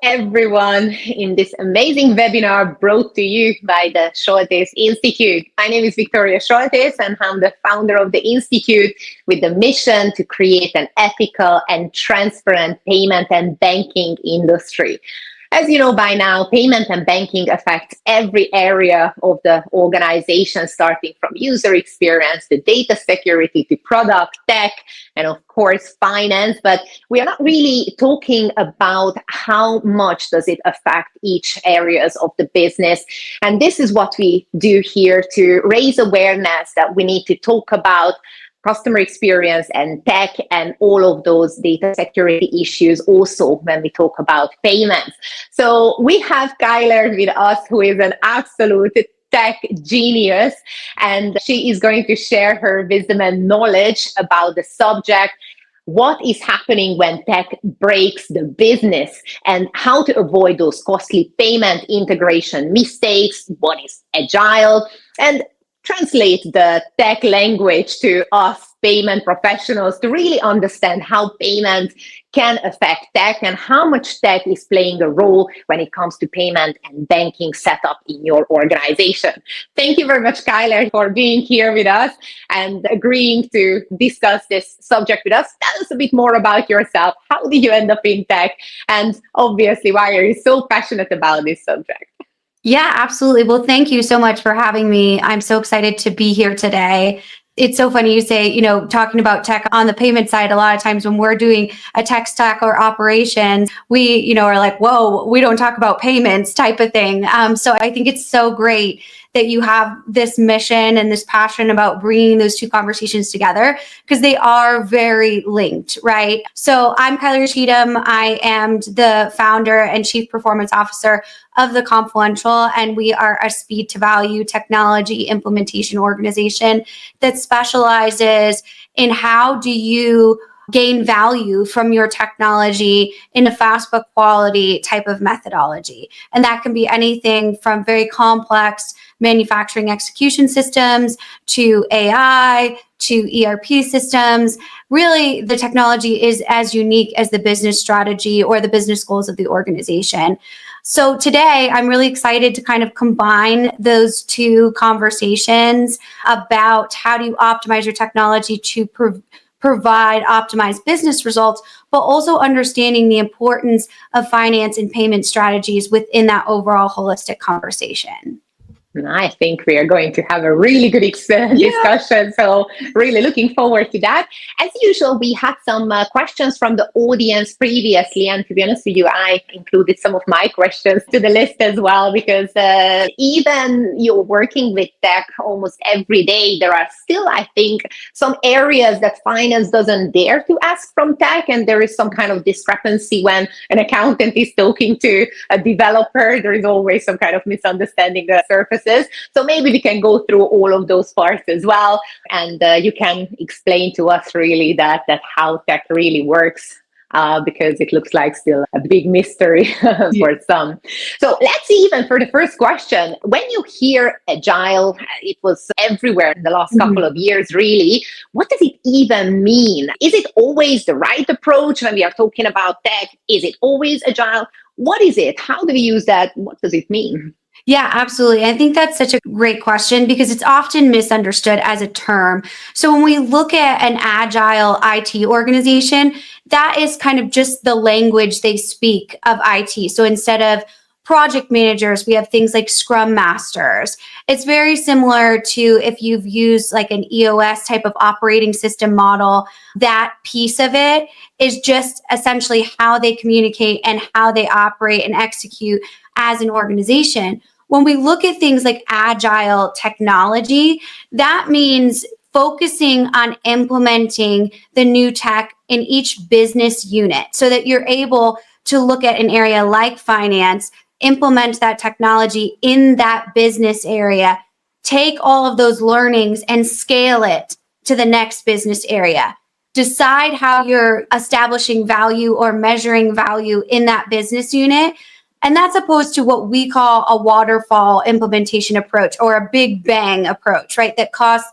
everyone in this amazing webinar brought to you by the Soltesz Institute. My name is Viktoria Soltesz and I'm the founder of the Institute with the mission to create an ethical and transparent payment and banking industry. As you know by now, payment and banking affects every area of the organization, starting from user experience to data security to product, tech, and of course, finance. But we are not really talking about how much does it affect each areas of the business. And this is what we do here to raise awareness that we need to talk about customer experience and tech and all of those data security issues also when we talk about payments. So we have Kyler with us, who is an absolute tech genius, and she is going to share her wisdom and knowledge about the subject. What is happening when tech breaks the business and how to avoid those costly payment integration mistakes, what is agile, and translate the tech language to us payment professionals to really understand how payment can affect tech and how much tech is playing a role when it comes to payment and banking setup in your organization. Thank you very much, Kyler, for being here with us and agreeing to discuss this subject with us. Tell us a bit more about yourself. How did you end up in tech? And obviously, why are you so passionate about this subject? Yeah, absolutely. Well, thank you so much for having me. I'm so excited to be here today. It's so funny you say, talking about tech on the payment side, a lot of times when we're doing a tech stack or operations, we, are like, whoa, we don't talk about payments type of thing. So I think it's so great that you have this mission and this passion about bringing those two conversations together because they are very linked, right? So I'm Kyler Cheatham. I am the founder and chief performance officer of The Confluential, and we are a speed to value technology implementation organization that specializes in how do you gain value from your technology in a fast but quality type of methodology. And that can be anything from very complex manufacturing execution systems to AI to ERP systems. Really, the technology is as unique as the business strategy or the business goals of the organization. So today, I'm really excited to kind of combine those two conversations about how do you optimize your technology to provide optimized business results, but also understanding the importance of finance and payment strategies within that overall holistic conversation. I think we are going to have a really good discussion. So really looking forward to that. As usual, we had some questions from the audience previously. And to be honest with you, I included some of my questions to the list as well, because even you're working with tech almost every day, there are still, I think, some areas that finance doesn't dare to ask from tech. And there is some kind of discrepancy when an accountant is talking to a developer. There is always some kind of misunderstanding that surfaces. So maybe we can go through all of those parts as well, and you can explain to us really that how tech really works, because it looks like still a big mystery for some. So let's see, even for the first question, when you hear agile, it was everywhere in the last couple of years, really. What does it even mean? Is it always the right approach when we are talking about tech? Is it always agile? What is it? How do we use that? What does it mean? Yeah, absolutely. I think that's such a great question because it's often misunderstood as a term. So when we look at an agile IT organization, that is kind of just the language they speak of IT. So instead of project managers, we have things like scrum masters. It's very similar to if you've used like an EOS type of operating system model. That piece of it is just essentially how they communicate and how they operate and execute as an organization. When we look at things like agile technology, that means focusing on implementing the new tech in each business unit so that you're able to look at an area like finance, implement that technology in that business area, take all of those learnings and scale it to the next business area. Decide how you're establishing value or measuring value in that business unit. And that's opposed to what we call a waterfall implementation approach or a big bang approach, right? That costs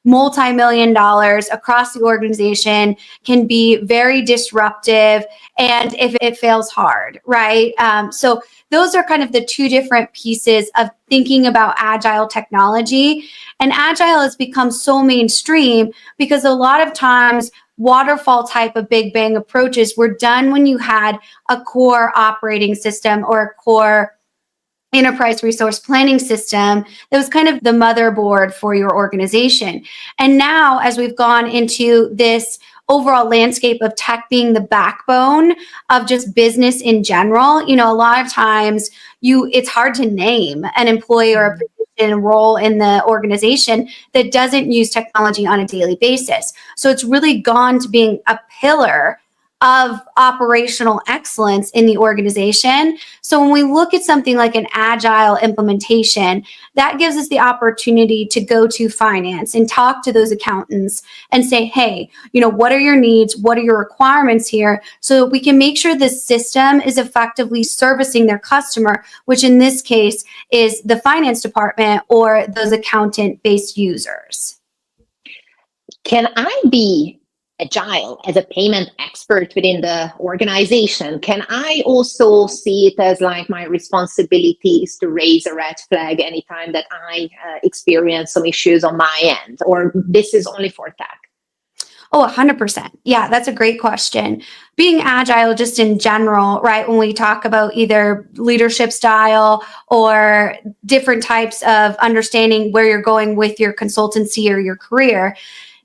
multi-million dollars across the organization, can be very disruptive, and if it fails hard, right? So those are kind of the two different pieces of thinking about agile technology. And agile has become so mainstream because a lot of times waterfall type of big bang approaches were done when you had a core operating system or a core enterprise resource planning system that was kind of the motherboard for your organization. And now, as we've gone into this overall landscape of tech being the backbone of just business in general, a lot of times it's hard to name an employee or a position and role in the organization that doesn't use technology on a daily basis. So it's really gone to being a pillar of operational excellence in the organization. So when we look at something like an agile implementation, that gives us the opportunity to go to finance and talk to those accountants and say, hey, what are your needs? What are your requirements here? So that we can make sure the system is effectively servicing their customer, which in this case is the finance department or those accountant-based users. Can I be agile as a payment expert within the organization? Can I also see it as like my responsibility is to raise a red flag anytime that I experience some issues on my end, or this is only for tech? Oh, 100%. Yeah, that's a great question. Being agile just in general, right? When we talk about either leadership style or different types of understanding where you're going with your consultancy or your career,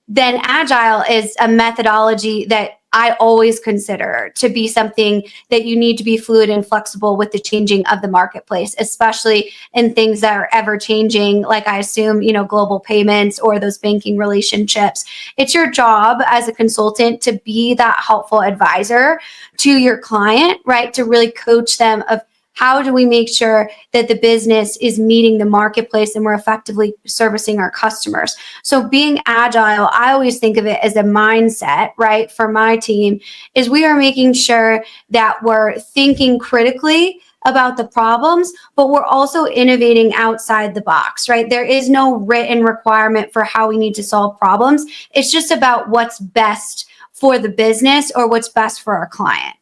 then agile is a methodology that I always consider to be something that you need to be fluid and flexible with the changing of the marketplace, especially in things that are ever changing, like I assume, global payments or those banking relationships. It's your job as a consultant to be that helpful advisor to your client, right? To really coach them of how do we make sure that the business is meeting the marketplace and we're effectively servicing our customers? So being agile, I always think of it as a mindset, right? For my team, is we are making sure that we're thinking critically about the problems, but we're also innovating outside the box, right? There is no written requirement for how we need to solve problems. It's just about what's best for the business or what's best for our client.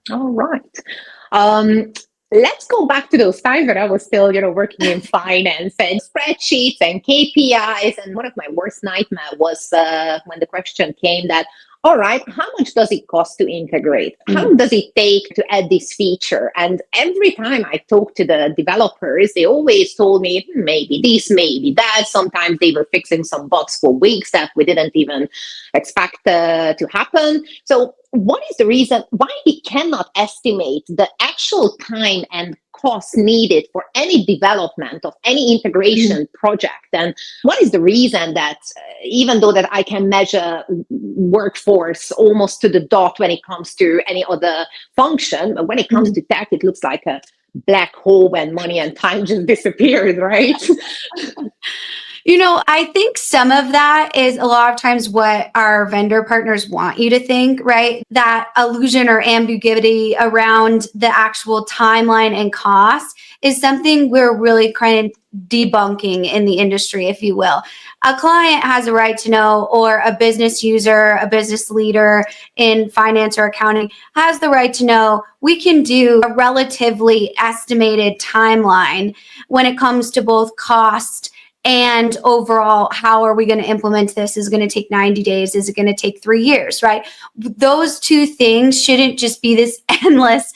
All right. Let's go back to those times when I was still, working in finance and spreadsheets and KPIs. And one of my worst nightmares was when the question came that, all right, how much does it cost to integrate? How does it take to add this feature? And every time I talked to the developers, they always told me, maybe this, maybe that. Sometimes they were fixing some bugs for weeks that we didn't even expect to happen. So what is the reason why we cannot estimate the actual time and cost needed for any development of any integration project? And what is the reason that even though that I can measure workforce almost to the dot when it comes to any other function, but when it comes to tech, it looks like a black hole when money and time just disappeared, right? I think some of that is a lot of times what our vendor partners want you to think, right? That illusion or ambiguity around the actual timeline and cost is something we're really kind of debunking in the industry, if you will. A client has a right to know, or a business user, a business leader in finance or accounting has the right to know we can do a relatively estimated timeline when it comes to both cost and overall, how are we going to implement this? Is it going to take 90 days? Is it going to take 3 years, right? Those two things shouldn't just be this endless,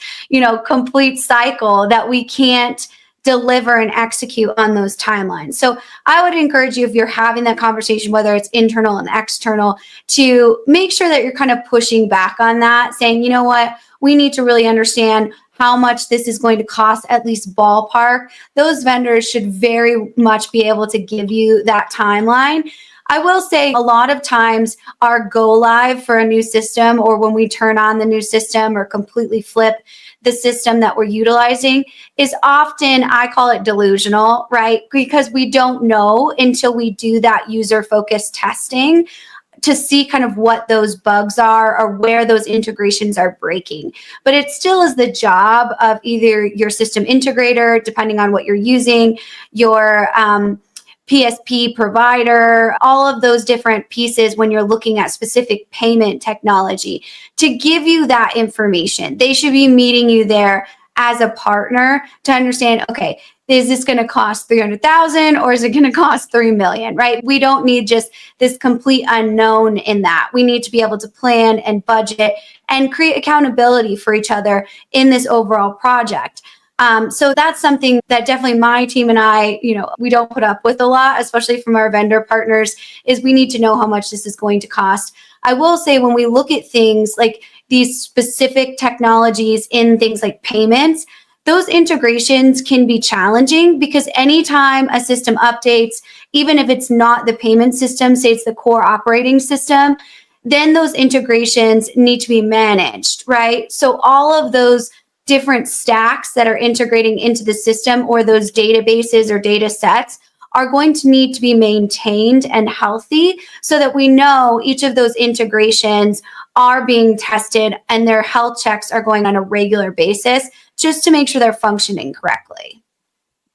complete cycle that we can't deliver and execute on those timelines. So I would encourage you, if you're having that conversation, whether it's internal and external, to make sure that you're kind of pushing back on that, saying, you know what, we need to really understand how much this is going to cost, at least ballpark. Those vendors should very much be able to give you that timeline. I will say a lot of times our go live for a new system, or when we turn on the new system or completely flip the system that we're utilizing, is often, I call it delusional, right? Because we don't know until we do that user-focused testing to see kind of what those bugs are or where those integrations are breaking. But it still is the job of either your system integrator, depending on what you're using, your PSP provider, all of those different pieces when you're looking at specific payment technology to give you that information. They should be meeting you there as a partner to understand, okay, is this going to cost 300,000 or is it going to cost 3 million, right? We don't need just this complete unknown in that. We need to be able to plan and budget and create accountability for each other in this overall project. So that's something that definitely my team and I, we don't put up with a lot, especially from our vendor partners, is we need to know how much this is going to cost. I will say when we look at things like these specific technologies in things like payments, those integrations can be challenging because anytime a system updates, even if it's not the payment system, say it's the core operating system, then those integrations need to be managed, right? So all of those different stacks that are integrating into the system or those databases or data sets are going to need to be maintained and healthy so that we know each of those integrations are being tested and their health checks are going on a regular basis just to make sure they're functioning correctly.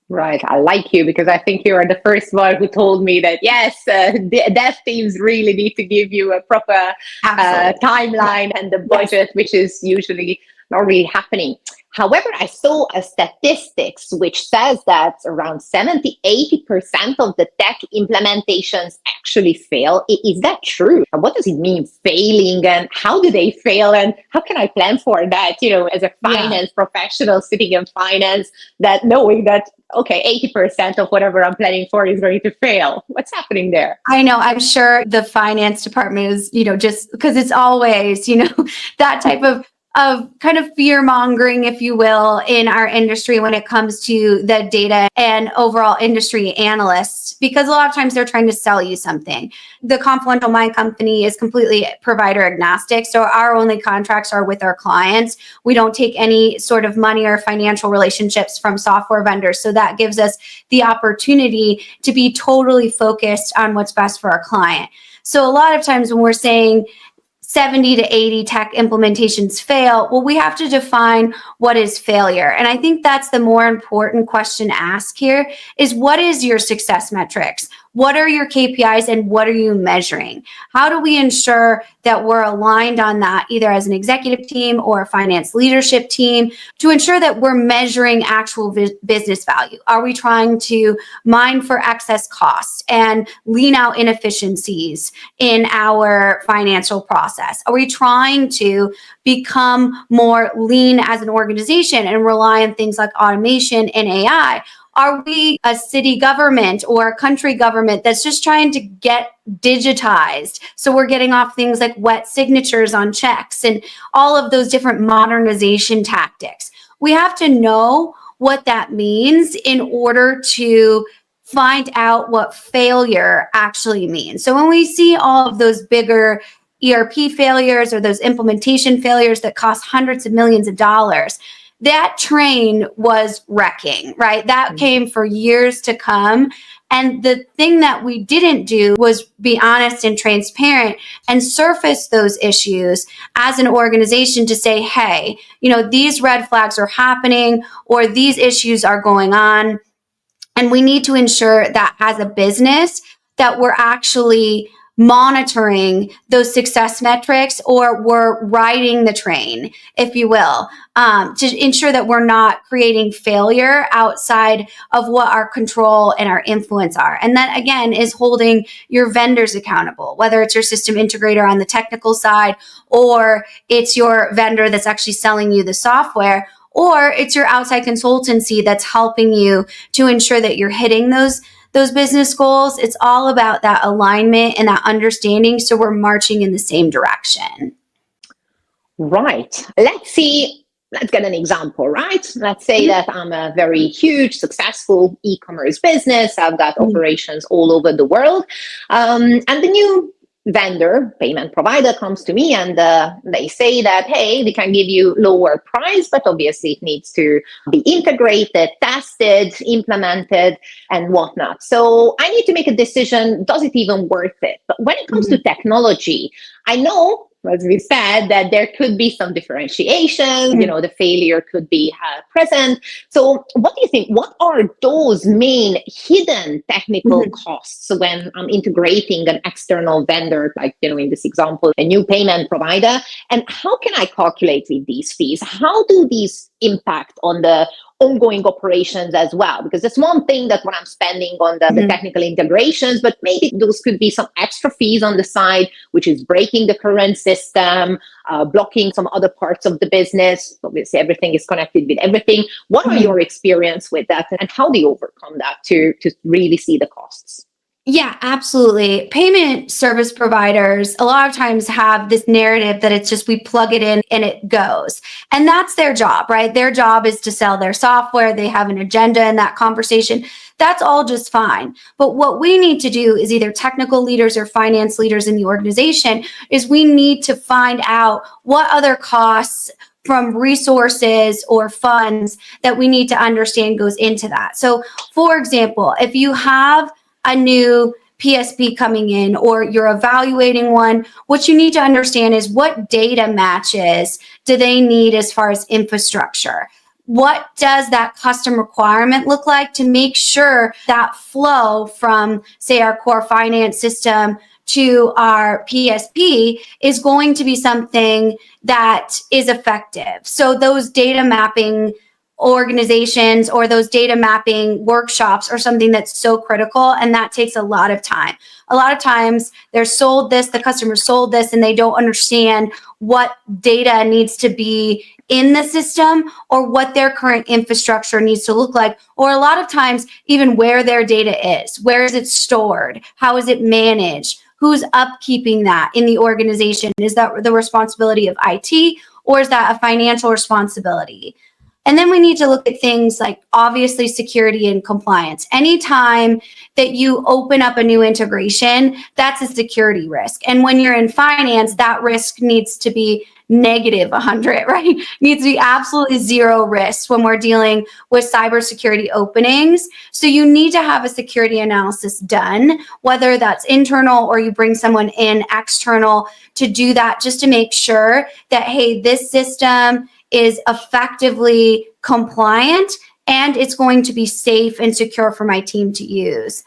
Right. I like you because I think you are the first one who told me that, yes, the dev teams really need to give you a proper timeline and the budget, which is usually not really happening. However, I saw a statistics which says that around 70-80% of the tech implementations actually fail. Is that true? What does it mean, failing, and how do they fail, and how can I plan for that, as a finance professional sitting in finance, that knowing that, okay, 80% of whatever I'm planning for is going to fail. What's happening there? I know, I'm sure the finance department is, just because it's always, that type of kind of fear mongering, if you will, in our industry when it comes to the data and overall industry analysts, because a lot of times they're trying to sell you something. The Confluential Mind company is completely provider agnostic. So our only contracts are with our clients. We don't take any sort of money or financial relationships from software vendors. So that gives us the opportunity to be totally focused on what's best for our client. So a lot of times when we're saying 70 to 80 tech implementations fail, well, we have to define what is failure. And I think that's the more important question asked here is, what is your success metrics? What are your KPIs and what are you measuring? How do we ensure that we're aligned on that, either as an executive team or a finance leadership team, to ensure that we're measuring actual business value? Are we trying to mine for excess costs and lean out inefficiencies in our financial process? Are we trying to become more lean as an organization and rely on things like automation and AI? Are we a city government or a country government that's just trying to get digitized? So we're getting off things like wet signatures on checks and all of those different modernization tactics. We have to know what that means in order to find out what failure actually means. So when we see all of those bigger ERP failures or those implementation failures that cost hundreds of millions of dollars, that train was wrecking, right? That came for years to come. And the thing that we didn't do was be honest and transparent and surface those issues as an organization to say, hey, these red flags are happening or these issues are going on. And we need to ensure that as a business that we're actually monitoring those success metrics, or we're riding the train, if you will, to ensure that we're not creating failure outside of what our control and our influence are. And that, again, is holding your vendors accountable, whether it's your system integrator on the technical side, or it's your vendor that's actually selling you the software, or it's your outside consultancy that's helping you to ensure that you're hitting those business goals. It's all about that alignment and that understanding, so we're marching in the same direction. Right. Let's get an example, right? Let's say that I'm a very huge, successful e-commerce business. I've got operations all over the world. And the new vendor, payment provider, comes to me and they say that, hey, we can give you lower price, but obviously it needs to be integrated, tested, implemented, and whatnot. So I need to make a decision, does it even worth it? But when it comes to technology, I know as we said, that there could be some differentiation, the failure could be present. So what do you think? What are those main hidden technical costs when I'm integrating an external vendor, like, in this example, a new payment provider? And how can I calculate with these fees? How do these impact on the ongoing operations as well? Because it's one thing that when I'm spending on the technical integrations, but maybe those could be some extra fees on the side, which is breaking the current system, blocking some other parts of the business. Obviously, everything is connected with everything. What are your experience with that, and how do you overcome that to really see the costs? Yeah, absolutely. Payment service providers a lot of times have this narrative that it's just we plug it in and it goes. And that's their job, right? Their job is to sell their software. They have an agenda in that conversation. That's all just fine. But what we need to do is either technical leaders or finance leaders in the organization is we need to find out what other costs from resources or funds that we need to understand goes into that. So for example, if you have a new PSP coming in or you're evaluating one, what you need to understand is what data matches do they need as far as infrastructure? What does that custom requirement look like to make sure that flow from, say, our core finance system to our PSP is going to be something that is effective? So those data mapping organizations or those data mapping workshops are something that's so critical, and that takes a lot of time. A lot of times they're sold this, the customer sold this, and they don't understand what data needs to be in the system or what their current infrastructure needs to look like, or a lot of times even where their data is. Where is it stored? How is it managed? Who's upkeeping that in the organization? Is that the responsibility of IT, or is that a financial responsibility? And then we need to look at things like obviously security and compliance. Anytime that you open up a new integration, that's a security risk. And when you're in finance, that risk needs to be negative 100, right? Needs to be absolutely zero risk when we're dealing with cybersecurity openings. So you need to have a security analysis done, whether that's internal or you bring someone in external to do that, just to make sure that, hey, this system is effectively compliant and it's going to be safe and secure for my team to use.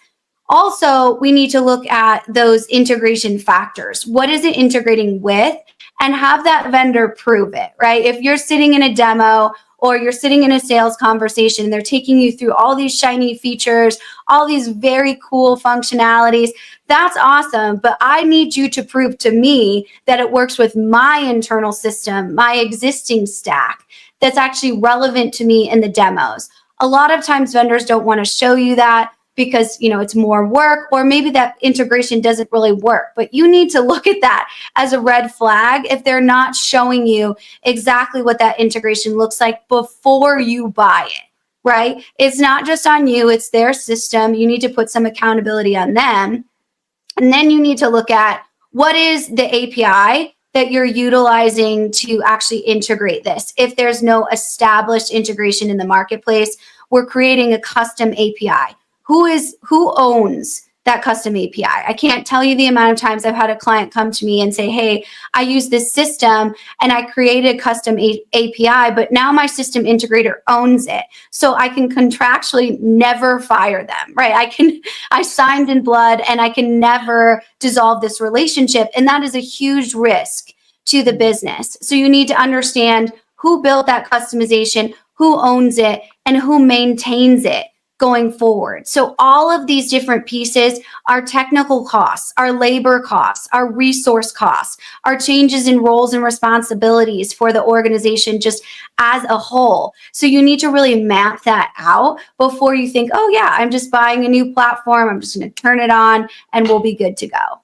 Also, we need to look at those integration factors. What is it integrating with? And have that vendor prove it, right? If you're sitting in a demo or you're sitting in a sales conversation, they're taking you through all these shiny features, all these very cool functionalities. That's awesome, but I need you to prove to me that it works with my internal system, my existing stack, that's actually relevant to me in the demos. A lot of times vendors don't want to show you that because, it's more work, or maybe that integration doesn't really work. But you need to look at that as a red flag if they're not showing you exactly what that integration looks like before you buy it, right? It's not just on you, it's their system. You need to put some accountability on them. And then you need to look at what is the API that you're utilizing to actually integrate this. If there's no established integration in the marketplace, we're creating a custom API. Who owns that custom API? I can't tell you the amount of times I've had a client come to me and say, hey, I use this system and I created a custom API, but now my system integrator owns it. So I can contractually never fire them, right? I signed in blood and I can never dissolve this relationship. And that is a huge risk to the business. So you need to understand who built that customization, who owns it, and who maintains it going forward. So all of these different pieces are technical costs, our labor costs, our resource costs, our changes in roles and responsibilities for the organization just as a whole. So you need to really map that out before you think, oh yeah, I'm just buying a new platform, I'm just going to turn it on and we'll be good to go.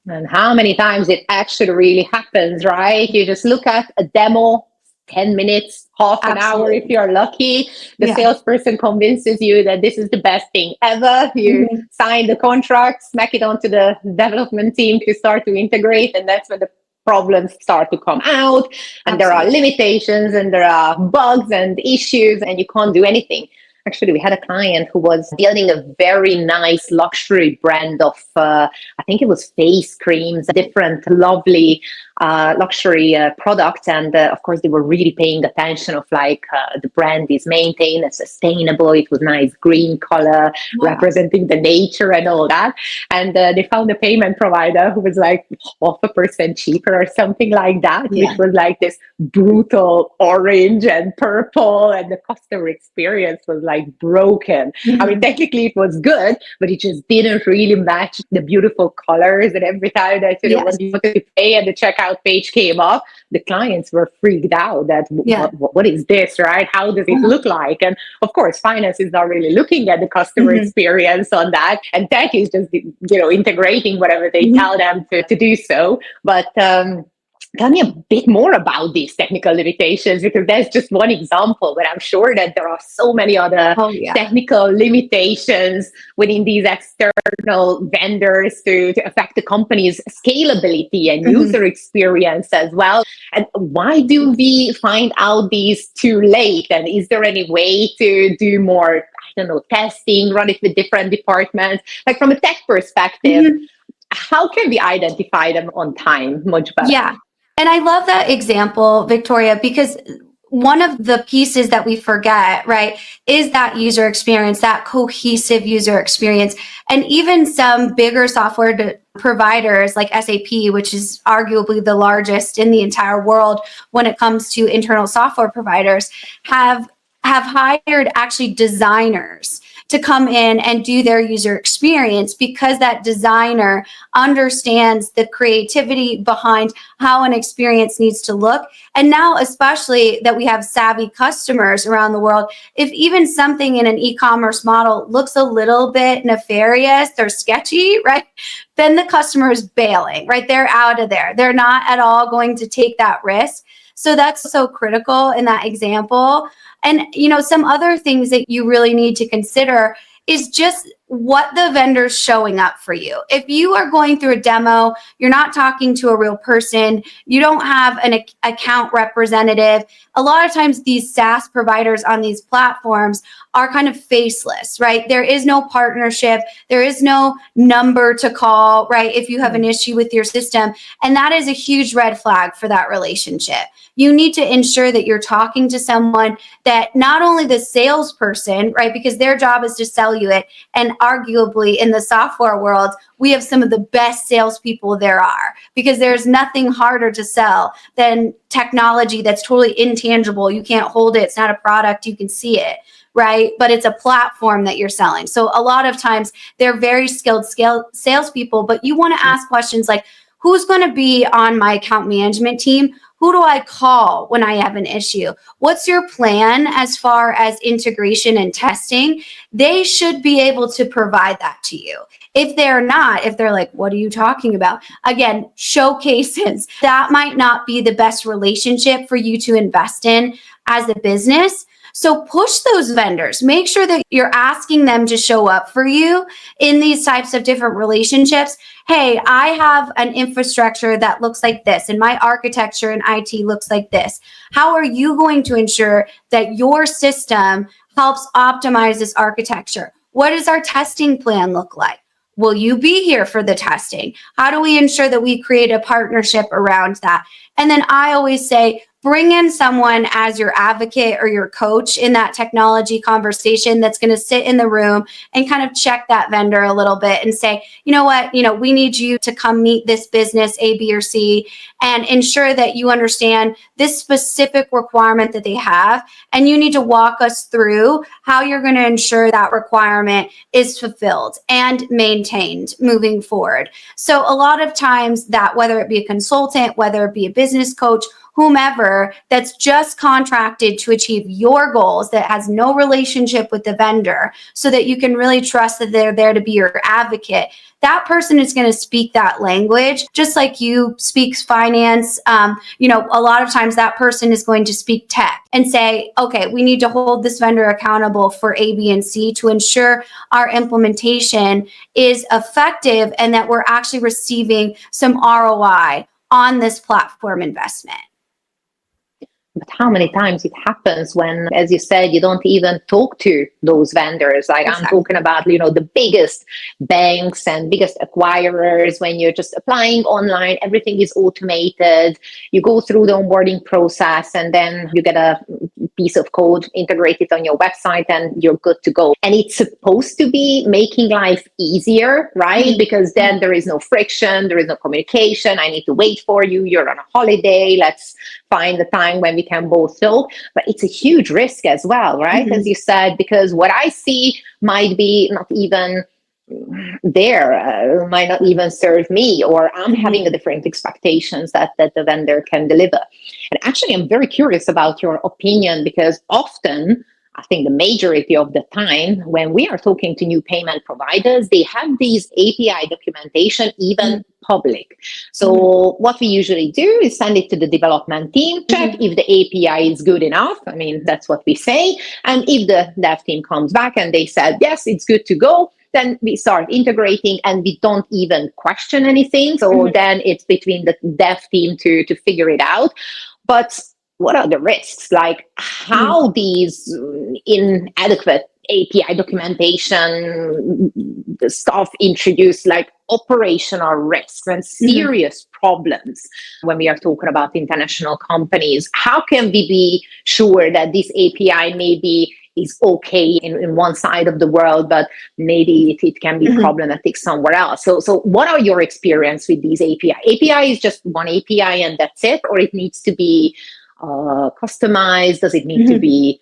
And how many times it actually really happens, right? You just look at a demo, 10 minutes, half an hour if you're lucky. The salesperson convinces you that this is the best thing ever. You sign the contract, smack it onto the development team to start to integrate, and that's when the problems start to come out. And there are limitations and there are bugs and issues, and you can't do anything. Actually, we had a client who was building a very nice luxury brand of, I think it was face creams, different lovely luxury products, and of course they were really paying attention of like the brand is maintained and sustainable. It was nice green color, representing the nature and all that. And they found a payment provider who was like 0.5% cheaper or something like that, which was like this brutal orange and purple, and the customer experience was like broken. I mean, technically it was good, but it just didn't really match the beautiful colors. And every time that when you wanted to pay and the checkout page came up, the clients were freaked out that what is this, right? How does it look like? And of course, finance is not really looking at the customer experience on that, and tech is just integrating whatever they tell them to do so. But tell me a bit more about these technical limitations, because that's just one example, but I'm sure that there are so many other technical limitations within these external vendors to affect the company's scalability and user experience as well. And why do we find out these too late? And is there any way to do more, testing, run it with different departments? Like from a tech perspective, how can we identify them on time much better? Yeah. And I love that example, Victoria, because one of the pieces that we forget, right, is that user experience, that cohesive user experience. And even some bigger software providers like SAP, which is arguably the largest in the entire world when it comes to internal software providers, have hired actually designers to come in and do their user experience, because that designer understands the creativity behind how an experience needs to look. And now, especially that we have savvy customers around the world, if even something in an e-commerce model looks a little bit nefarious or sketchy, right, then the customer is bailing, right? They're out of there. They're not at all going to take that risk. So that's so critical in that example. And, some other things that you really need to consider is just what the vendor's showing up for you. If you are going through a demo, you're not talking to a real person, you don't have an account representative. A lot of times these SaaS providers on these platforms are kind of faceless, right? There is no partnership. There is no number to call, right? If you have an issue with your system. And that is a huge red flag for that relationship. You need to ensure that you're talking to someone that not only the salesperson, right? Because their job is to sell you it. And arguably in the software world, we have some of the best salespeople there are, because there's nothing harder to sell than technology that's totally intangible. You can't hold it. It's not a product. You can see it, right? But it's a platform that you're selling. So a lot of times they're very skilled salespeople, but you want to ask questions like, who's going to be on my account management team? Who do I call when I have an issue? What's your plan as far as integration and testing? They should be able to provide that to you. If they're not, if they're like, what are you talking about? Again, showcases. That might not be the best relationship for you to invest in as a business. So push those vendors. Make sure that you're asking them to show up for you in these types of different relationships. Hey, I have an infrastructure that looks like this, and my architecture and IT looks like this. How are you going to ensure that your system helps optimize this architecture? What does our testing plan look like? Will you be here for the testing? How do we ensure that we create a partnership around that? And then I always say, bring in someone as your advocate or your coach in that technology conversation that's going to sit in the room and kind of check that vendor a little bit and say, you know what, we need you to come meet this business A, B, or C and ensure that you understand this specific requirement that they have. And you need to walk us through how you're going to ensure that requirement is fulfilled and maintained moving forward. So a lot of times that, whether it be a consultant, whether it be a business coach, whomever that's just contracted to achieve your goals, that has no relationship with the vendor, so that you can really trust that they're there to be your advocate, that person is going to speak that language, just like you speak finance. A lot of times that person is going to speak tech and say, okay, we need to hold this vendor accountable for A, B, and C to ensure our implementation is effective and that we're actually receiving some ROI on this platform investment. But how many times it happens when, as you said, you don't even talk to those vendors? Like I'm talking about, the biggest banks and biggest acquirers. When you're just applying online, everything is automated. You go through the onboarding process and then you get a piece of code integrated on your website and you're good to go. And it's supposed to be making life easier, right? Because then there is no friction, there is no communication. I need to wait for you. You're on a holiday. Let's find the time when we can both talk. But it's a huge risk as well, right? As you said, because what I see might be not even there, might not even serve me, or I'm having a different expectations that the vendor can deliver. And actually, I'm very curious about your opinion, because often, I think the majority of the time, when we are talking to new payment providers, they have these API documentation even public. So what we usually do is send it to the development team, check if the API is good enough. I mean, that's what we say. And if the dev team comes back and they said, yes, it's good to go, then we start integrating and we don't even question anything. So then it's between the dev team to figure it out. But what are the risks? Like how these inadequate API documentation stuff introduce like operational risks and serious problems when we are talking about international companies? How can we be sure that this API maybe is okay in one side of the world, but maybe it can be problematic somewhere else? So what are your experience with these API? API is just one API and that's it, or it needs to be customized? Does it need to be,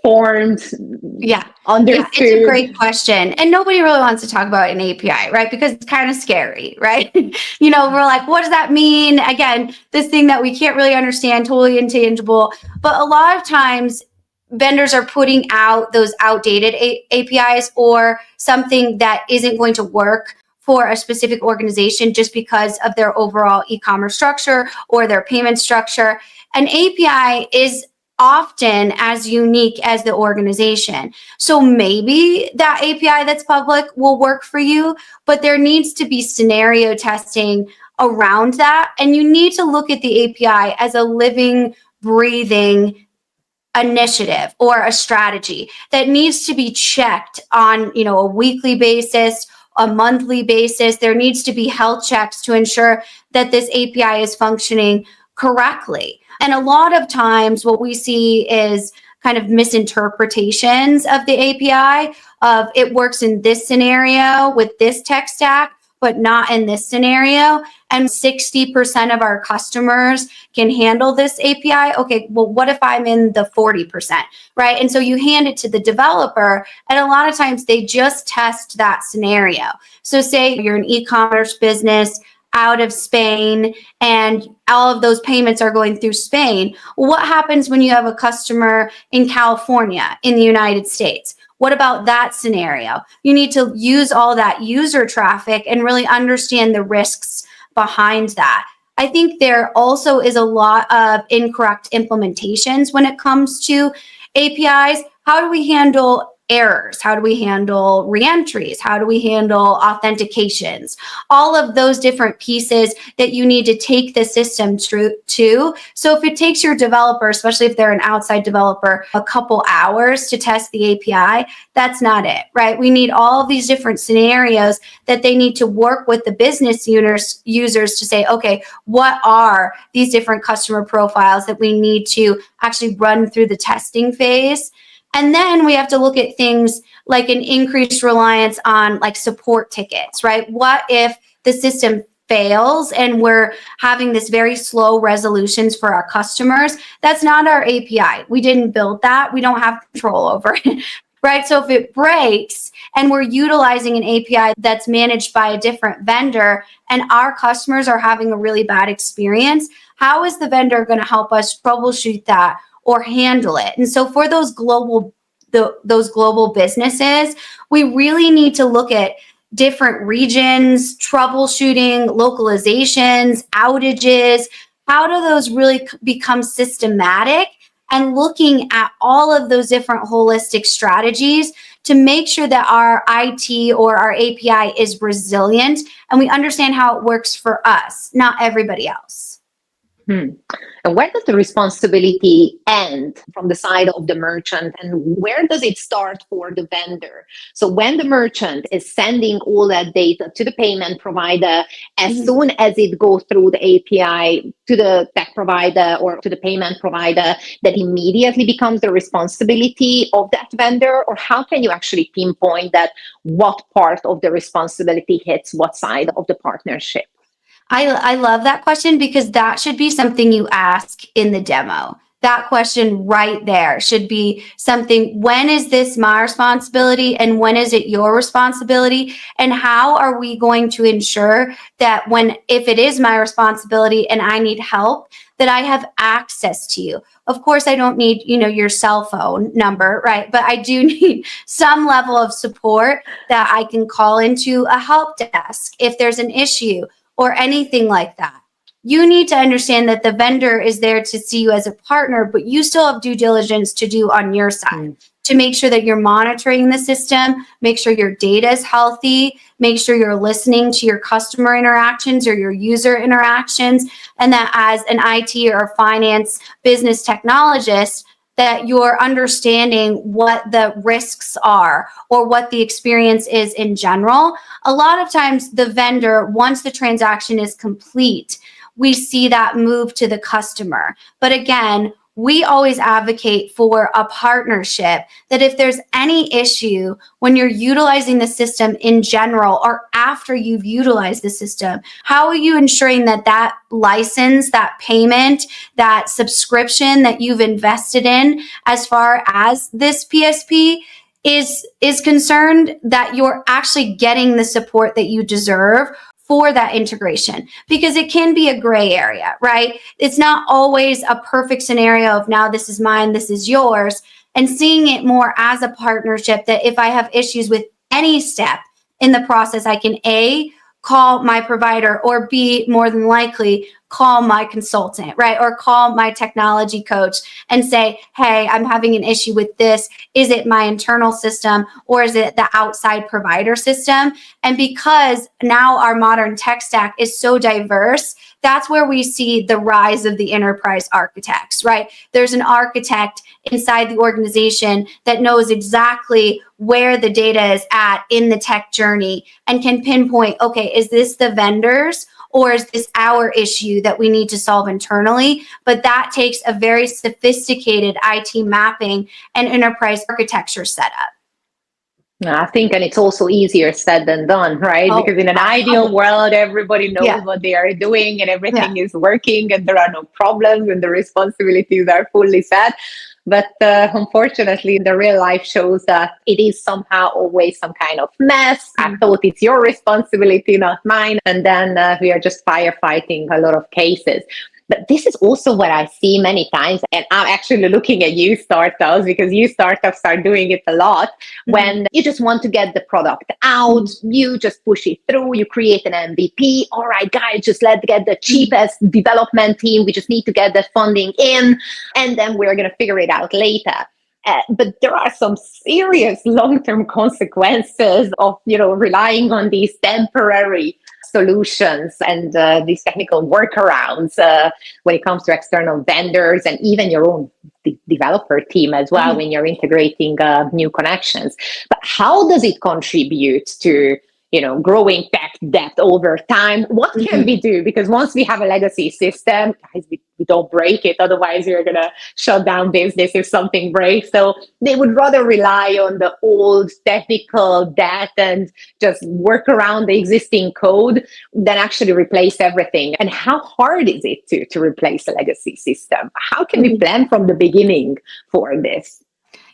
formed? Understood? Yeah, it's a great question. And nobody really wants to talk about an API, right? Because it's kind of scary, right? We're like, what does that mean? Again, this thing that we can't really understand, totally intangible. But a lot of times, vendors are putting out those outdated APIs or something that isn't going to work for a specific organization just because of their overall e-commerce structure or their payment structure. An API is often as unique as the organization. So maybe that API that's public will work for you, but there needs to be scenario testing around that. And you need to look at the API as a living, breathing initiative or a strategy that needs to be checked on, a weekly basis, a monthly basis. There needs to be health checks to ensure that this API is functioning correctly. And a lot of times what we see is kind of misinterpretations of the API of it works in this scenario with this tech stack, but not in this scenario. And 60% of our customers can handle this API. Okay, well, what if I'm in the 40%, right? And so you hand it to the developer, and a lot of times they just test that scenario. So say you're an e-commerce business out of Spain and all of those payments are going through Spain. What happens when you have a customer in California, in the United States? What about that scenario? You need to use all that user traffic and really understand the risks behind that. I think there also is a lot of incorrect implementations when it comes to APIs. How do we handle errors? How do we handle reentries? How do we handle authentications? All of those different pieces that you need to take the system through to. So if it takes your developer, especially if they're an outside developer, a couple hours to test the API, that's not it, right? We need all of these different scenarios that they need to work with the business users to say, okay, what are these different customer profiles that we need to actually run through the testing phase? And then we have to look at things like an increased reliance on like support tickets, right? What if the system fails and we're having this very slow resolutions for our customers? That's not our API. We didn't build that. We don't have control over it, right? So if it breaks and we're utilizing an API that's managed by a different vendor and our customers are having a really bad experience, how is the vendor going to help us troubleshoot that or handle it? And so for those global businesses, we really need to look at different regions, troubleshooting, localizations, outages. How do those really become systematic? And looking at all of those different holistic strategies to make sure that our IT or our API is resilient and we understand how it works for us, not everybody else. And where does the responsibility end from the side of the merchant, and where does it start for the vendor? So when the merchant is sending all that data to the payment provider, as soon as it goes through the API to the tech provider or to the payment provider, that immediately becomes the responsibility of that vendor? Or how can you actually pinpoint that what part of the responsibility hits what side of the partnership? I love that question, because that should be something you ask in the demo. That question right there should be something: when is this my responsibility and when is it your responsibility? And how are we going to ensure that if it is my responsibility and I need help, that I have access to you? Of course, I don't need, your cell phone number, right? But I do need some level of support that I can call into a help desk if there's an issue or anything like that. You need to understand that the vendor is there to see you as a partner, but you still have due diligence to do on your side to make sure that you're monitoring the system, make sure your data is healthy, make sure you're listening to your customer interactions or your user interactions, and that as an IT or finance business technologist, that you're understanding what the risks are or what the experience is in general. A lot of times the vendor, once the transaction is complete, we see that move to the customer. But again, we always advocate for a partnership, that if there's any issue when you're utilizing the system in general or after you've utilized the system, how are you ensuring that that license, that payment, that subscription that you've invested in as far as this PSP is concerned, that you're actually getting the support that you deserve for that integration? Because it can be a gray area, right? It's not always a perfect scenario of now this is mine, this is yours, and seeing it more as a partnership, that if I have issues with any step in the process, I can A, call my provider, or B, more than likely, call my consultant, right? Or call my technology coach and say, hey, I'm having an issue with this. Is it my internal system or is it the outside provider system? And because now our modern tech stack is so diverse, that's where we see the rise of the enterprise architects, right? There's an architect inside the organization that knows exactly where the data is at in the tech journey and can pinpoint, okay, is this the vendors or is this our issue that we need to solve internally? But that takes a very sophisticated IT mapping and enterprise architecture setup. I think, and it's also easier said than done, right? Because in an ideal world, everybody knows what they are doing and everything is working and there are no problems and the responsibilities are fully set. But unfortunately, the real life shows that it is somehow always some kind of mess. I thought it's your responsibility, not mine. And then we are just firefighting a lot of cases. But this is also what I see many times. And I'm actually looking at you startups, because you startups are doing it a lot. When you just want to get the product out, you just push it through, you create an MVP. All right, guys, just let's get the cheapest development team. We just need to get the funding in, and then we're going to figure it out later. But there are some serious long-term consequences of, relying on these temporary solutions and these technical workarounds when it comes to external vendors and even your own developer team as well when you're integrating new connections. But how does it contribute to growing tech debt over time? What can we do? Because once we have a legacy system, guys, we don't break it. Otherwise, you're going to shut down business if something breaks. So they would rather rely on the old technical debt and just work around the existing code than actually replace everything. And how hard is it to replace a legacy system? How can we plan from the beginning for this?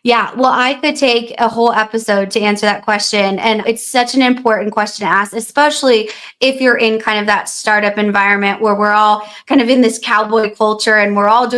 Yeah, well, I could take a whole episode to answer that question. And it's such an important question to ask, especially if you're in kind of that startup environment where we're all kind of in this cowboy culture and we're all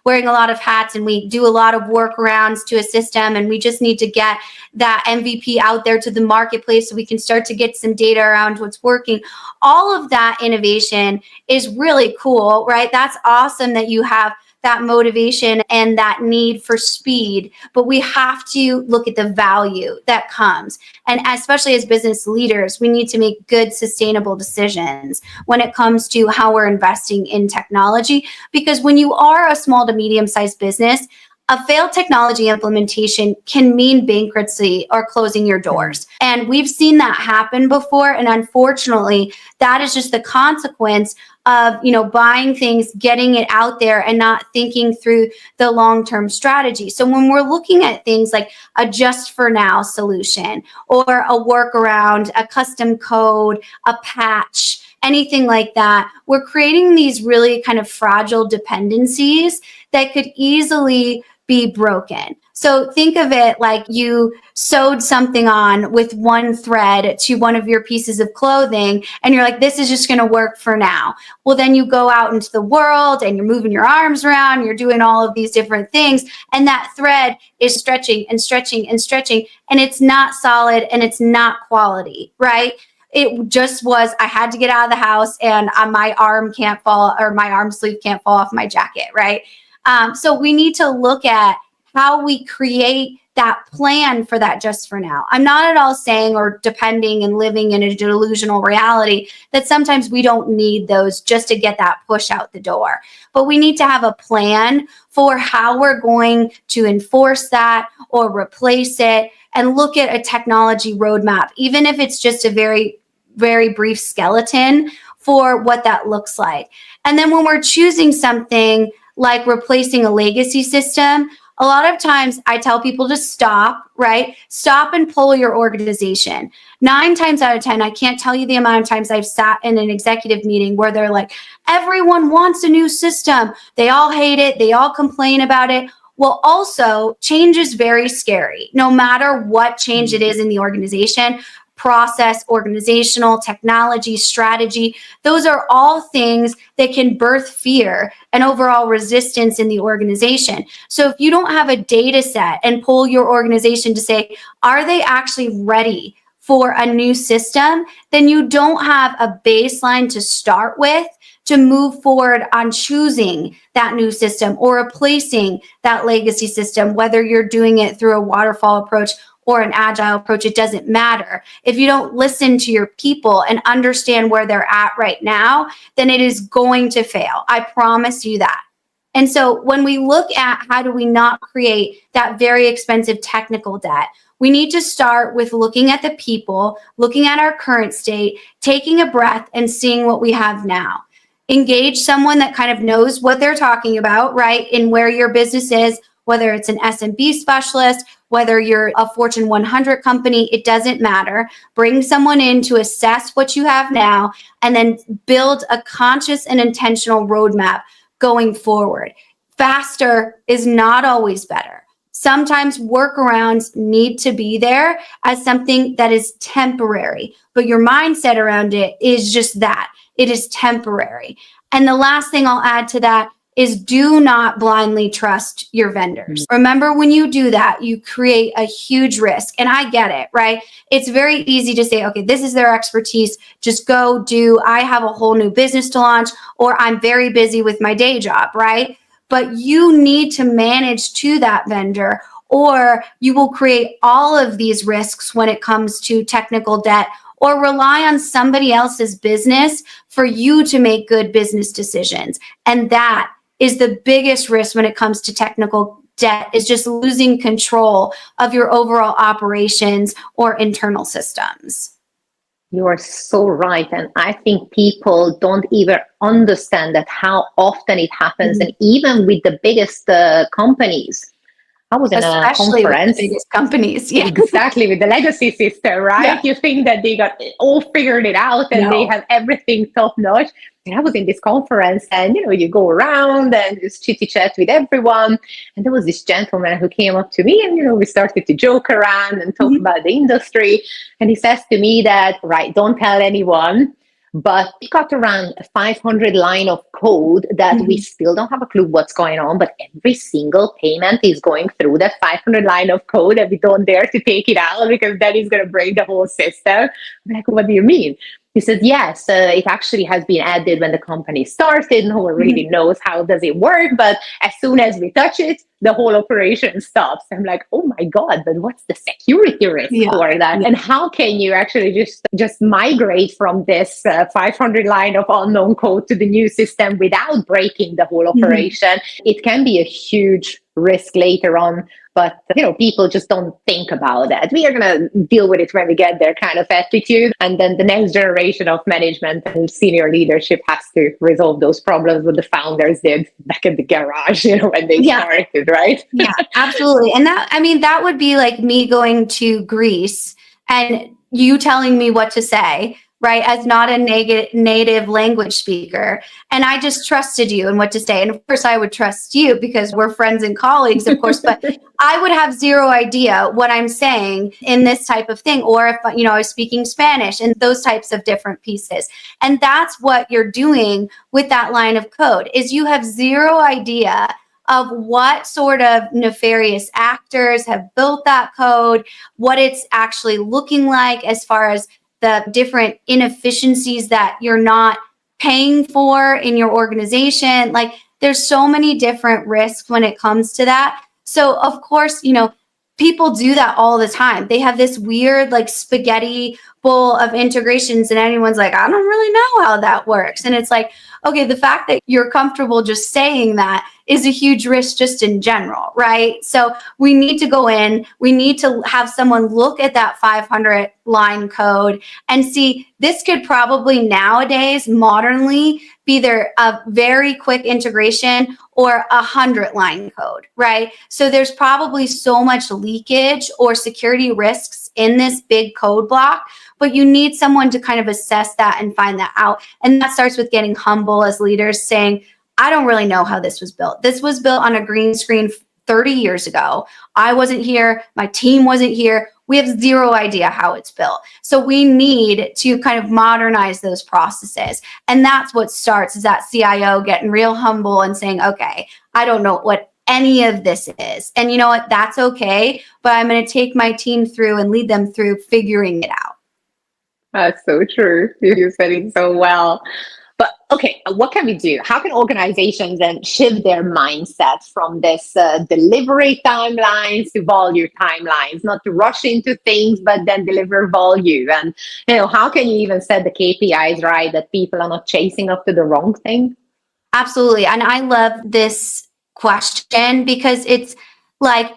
wearing a lot of hats and we do a lot of workarounds to a system. And we just need to get that MVP out there to the marketplace so we can start to get some data around what's working. All of that innovation is really cool, right? That's awesome that you have that motivation and that need for speed, but we have to look at the value that comes. And especially as business leaders, we need to make good, sustainable decisions when it comes to how we're investing in technology. Because when you are a small to medium-sized business, a failed technology implementation can mean bankruptcy or closing your doors. And we've seen that happen before. And unfortunately, that is just the consequence of, buying things, getting it out there and not thinking through the long-term strategy. So when we're looking at things like a just for now solution or a workaround, a custom code, a patch, anything like that, we're creating these really kind of fragile dependencies that could easily be broken. So think of it like you sewed something on with one thread to one of your pieces of clothing, and you're like, this is just going to work for now. Well, then you go out into the world and you're moving your arms around, you're doing all of these different things, and that thread is stretching and stretching and stretching, and it's not solid and it's not quality, right? It just was, I had to get out of the house and my arm can't fall, or my arm sleeve can't fall off my jacket, right? So we need to look at how we create that plan for that just for now. I'm not at all saying or depending and living in a delusional reality that sometimes we don't need those just to get that push out the door. But we need to have a plan for how we're going to enforce that or replace it, and look at a technology roadmap, even if it's just a very, very brief skeleton for what that looks like. And then when we're choosing something like replacing a legacy system, a lot of times I tell people to stop, right? Stop and pull your organization. 9 times out of 10, I can't tell you the amount of times I've sat in an executive meeting where they're like, everyone wants a new system. They all hate it. They all complain about it. Well, also, change is very scary. No matter what change it is in the organization, process, organizational, technology, strategy, those are all things that can birth fear and overall resistance in the organization. So if you don't have a data set and pull your organization to say, are they actually ready for a new system, then you don't have a baseline to start with to move forward on choosing that new system or replacing that legacy system, whether you're doing it through a waterfall approach or an agile approach. It doesn't matter. If you don't listen to your people and understand where they're at right now, then it is going to fail. I promise you that. And so when we look at how do we not create that very expensive technical debt, we need to start with looking at the people, looking at our current state, taking a breath and seeing what we have now. Engage someone that kind of knows what they're talking about, right? In where your business is, whether it's an SMB specialist, whether you're a Fortune 100 company, it doesn't matter. Bring someone in to assess what you have now and then build a conscious and intentional roadmap going forward. Faster is not always better. Sometimes workarounds need to be there as something that is temporary, but your mindset around it is just that. It is temporary. And the last thing I'll add to that is do not blindly trust your vendors. Remember, when you do that, you create a huge risk. And I get it, right? It's very easy to say, okay, this is their expertise. Just go do, I have a whole new business to launch, or I'm very busy with my day job, right? But you need to manage to that vendor, or you will create all of these risks when it comes to technical debt, or rely on somebody else's business for you to make good business decisions. And that is the biggest risk when it comes to technical debt, is just losing control of your overall operations or internal systems. You are so right. And I think people don't even understand that how often it happens. And even with the biggest companies. I was in Especially a conference. With the biggest companies. Yeah. Exactly, with the legacy system, right? Yeah. You think that they got all figured it out and they have everything top notch. And I was in this conference, and you go around and just chitty chat with everyone. And there was this gentleman who came up to me, and we started to joke around and talk about the industry. And he says to me that, right, don't tell anyone. But we got around 500 line of code that we still don't have a clue what's going on. But every single payment is going through that 500 line of code, and we don't dare to take it out because that is going to break the whole system. I'm like, what do you mean? He says, yes, it actually has been added when the company started. No one really knows how does it work, but as soon as we touch it, the whole operation stops. I'm like, oh my God, but what's the security risk for that? Yeah. And how can you actually just migrate from this 500 line of unknown code to the new system without breaking the whole operation? It can be a huge risk later on, but people just don't think about that. We are going to deal with it when we get there kind of attitude, and then the next generation of management and senior leadership has to resolve those problems what the founders did back in the garage, when they started, right? Yeah, absolutely. And that would be like me going to Greece and you telling me what to say, right? As not a native language speaker. And I just trusted you and what to say. And of course I would trust you because we're friends and colleagues, of course, but I would have zero idea what I'm saying in this type of thing. Or if, I was speaking Spanish and those types of different pieces. And that's what you're doing with that line of code is you have zero idea of what sort of nefarious actors have built that code, what it's actually looking like as far as the different inefficiencies that you're not paying for in your organization. Like there's so many different risks when it comes to that. So of course, people do that all the time. They have this weird like spaghetti bowl of integrations and anyone's like, I don't really know how that works. And it's like, okay, the fact that you're comfortable just saying that is a huge risk just in general, right? So we need to go in, we need to have someone look at that 500 line code and see this could probably nowadays modernly be either a very quick integration or 100 line code, right? So there's probably so much leakage or security risks in this big code block, but you need someone to kind of assess that and find that out. And that starts with getting humble as leaders, saying, I don't really know how this was built. This was built on a green screen 30 years ago. I wasn't here. My team wasn't here. We have zero idea how it's built. So we need to kind of modernize those processes. And that's what starts is that CIO getting real humble and saying, okay, I don't know what any of this is. And you know what? That's okay. But I'm going to take my team through and lead them through figuring it out. That's so true. You said it so well. But okay, what can we do? How can organizations then shift their mindset from this delivery timelines to value timelines, not to rush into things, but then deliver value? And, how can you even set the KPIs right that people are not chasing after the wrong thing? Absolutely. And I love this question because it's like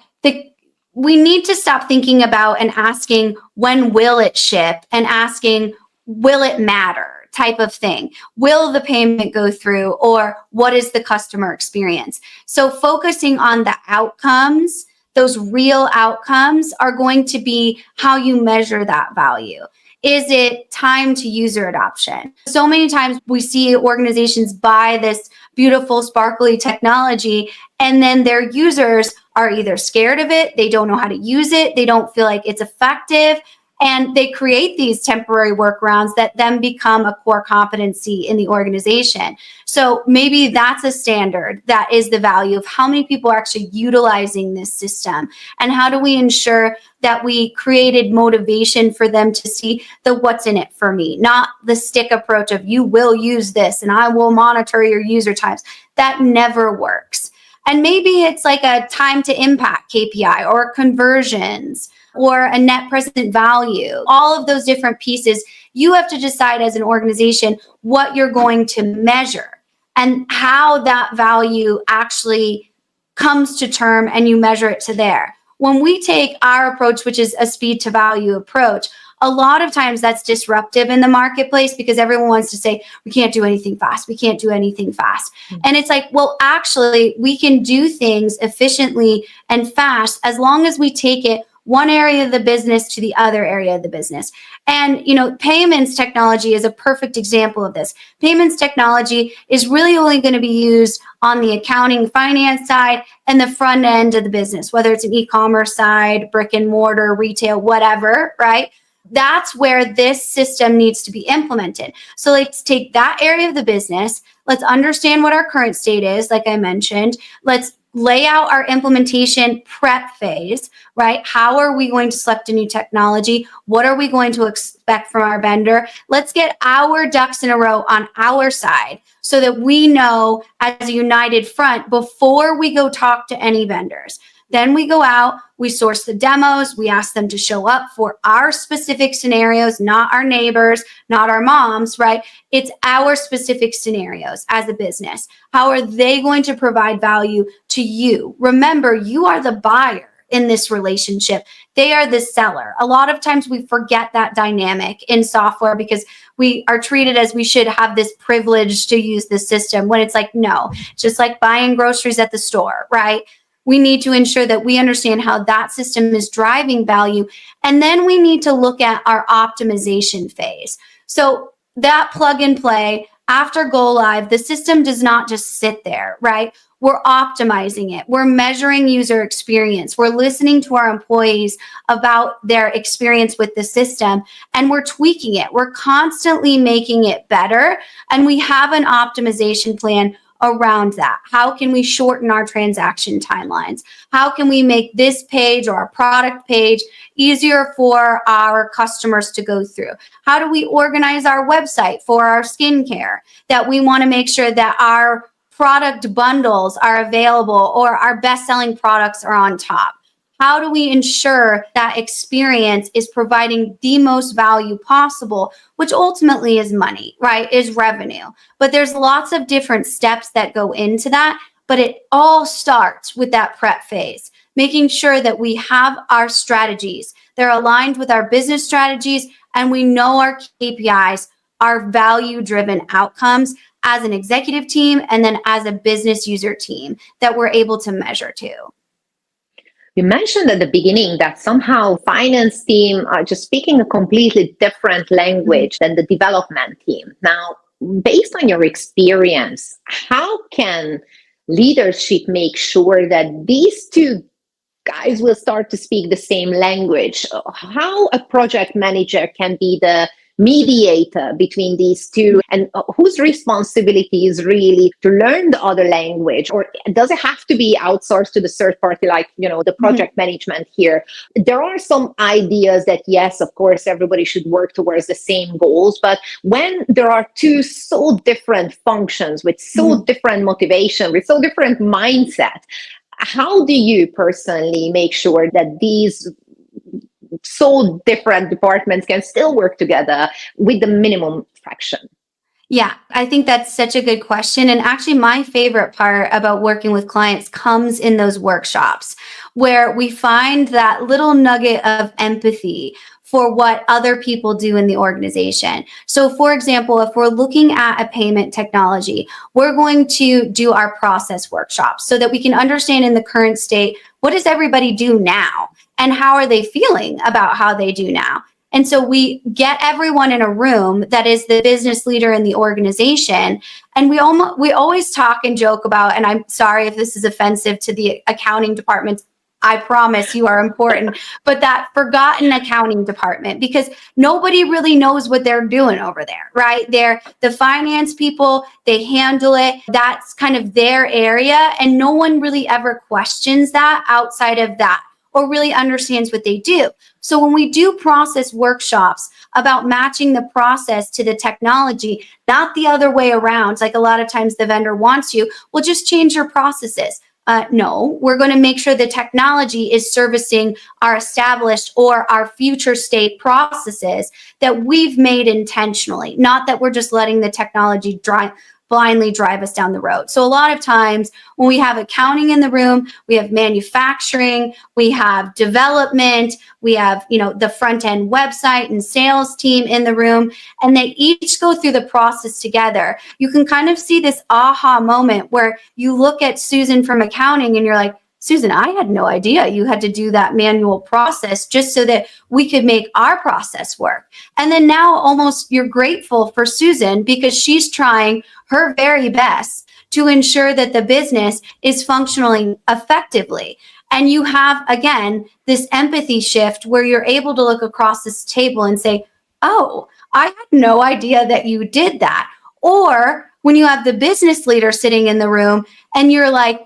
we need to stop thinking about and asking, when will it ship? And asking, will it matter? Type of thing. Will the payment go through, or what is the customer experience? So focusing on the outcomes, those real outcomes are going to be how you measure that value. Is it time to user adoption? So many times we see organizations buy this beautiful, sparkly technology, and then their users are either scared of it, they don't know how to use it, they don't feel like it's effective, and they create these temporary workarounds that then become a core competency in the organization. So maybe that's a standard that is the value of how many people are actually utilizing this system. And how do we ensure that we created motivation for them to see the what's in it for me, not the stick approach of you will use this and I will monitor your user times. That never works. And maybe it's like a time to impact KPI or conversions or a net present value, all of those different pieces. You have to decide as an organization what you're going to measure and how that value actually comes to term, and you measure it to there. When we take our approach, which is a speed to value approach, a lot of times that's disruptive in the marketplace because everyone wants to say, we can't do anything fast. We can't do anything fast. Mm-hmm. And it's like, well, actually, we can do things efficiently and fast as long as we take it one area of the business to the other area of the business. And, payments technology is a perfect example of this. Payments technology is really only going to be used on the accounting, finance side and the front end of the business, whether it's an e-commerce side, brick and mortar, retail, whatever, right? That's where this system needs to be implemented. So let's take that area of the business. Let's understand what our current state is, like I mentioned. Let's lay out our implementation prep phase, right? How are we going to select a new technology? What are we going to expect from our vendor? Let's get our ducks in a row on our side so that we know as a united front before we go talk to any vendors. Then we go out, we source the demos, we ask them to show up for our specific scenarios, not our neighbors, not our moms, right? It's our specific scenarios as a business. How are they going to provide value to you? Remember, you are the buyer in this relationship. They are the seller. A lot of times we forget that dynamic in software because we are treated as we should have this privilege to use the system when it's like, no, just like buying groceries at the store, right? We need to ensure that we understand how that system is driving value. And then we need to look at our optimization phase. So that plug and play after go live, the system does not just sit there, right? We're optimizing it. We're measuring user experience. We're listening to our employees about their experience with the system, and we're tweaking it. We're constantly making it better. And we have an optimization plan around that. How can we shorten our transaction timelines? How can we make this page or our product page easier for our customers to go through? How do we organize our website for our skincare that we want to make sure that our product bundles are available or our best-selling products are on top? How do we ensure that experience is providing the most value possible, which ultimately is money, right? Is revenue. But there's lots of different steps that go into that, but it all starts with that prep phase, making sure that we have our strategies. They're aligned with our business strategies, and we know our KPIs, our value-driven outcomes as an executive team and then as a business user team that we're able to measure to. You mentioned at the beginning that somehow finance team are just speaking a completely different language than the development team. Now, based on your experience, how can leadership make sure that these two guys will start to speak the same language? How a project manager can be the mediator between these two, and whose responsibility is really to learn the other language, or does it have to be outsourced to the third party, like the project management here? There are some ideas that yes, of course, everybody should work towards the same goals, but when there are two so different functions with so different motivation, with so different mindset, how do you personally make sure that these so different departments can still work together with the minimum friction? Yeah, I think that's such a good question. And actually, my favorite part about working with clients comes in those workshops where we find that little nugget of empathy for what other people do in the organization. So for example, if we're looking at a payment technology, we're going to do our process workshops so that we can understand in the current state, what does everybody do now? And how are they feeling about how they do now? And so we get everyone in a room that is the business leader in the organization. And we always talk and joke about, and I'm sorry if this is offensive to the accounting departments, I promise you are important, but that forgotten accounting department, because nobody really knows what they're doing over there, right? They're the finance people, they handle it. That's kind of their area. And no one really ever questions that outside of that or really understands what they do. So when we do process workshops about matching the process to the technology, not the other way around, like a lot of times the vendor wants you, well, just change your processes. No, we're going to make sure the technology is servicing our established or our future state processes that we've made intentionally, not that we're just letting the technology blindly drive us down the road. So a lot of times when we have accounting in the room, we have manufacturing, we have development, we have, the front end website and sales team in the room, and they each go through the process together. You can kind of see this aha moment where you look at Susan from accounting and you're like, Susan, I had no idea you had to do that manual process just so that we could make our process work. And then now almost you're grateful for Susan because she's trying her very best to ensure that the business is functioning effectively. And you have, again, this empathy shift where you're able to look across this table and say, oh, I had no idea that you did that. Or when you have the business leader sitting in the room and you're like,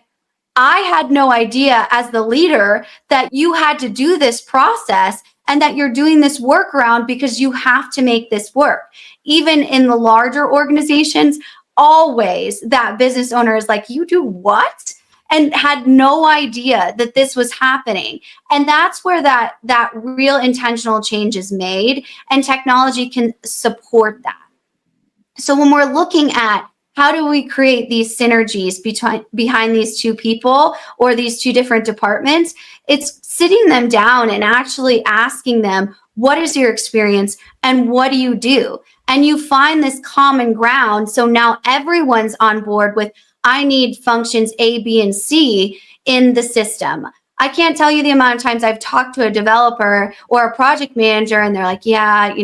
I had no idea as the leader that you had to do this process and that you're doing this workaround because you have to make this work. Even in the larger organizations, always that business owner is like, you do what? And had no idea that this was happening. And that's where that real intentional change is made, and technology can support that. So when we're looking at how do we create these synergies behind these two people or these two different departments, it's sitting them down and actually asking them, what is your experience and what do you do? And you find this common ground. So now everyone's on board with, I need functions A, B, and C in the system. I can't tell you the amount of times I've talked to a developer or a project manager and they're like, yeah,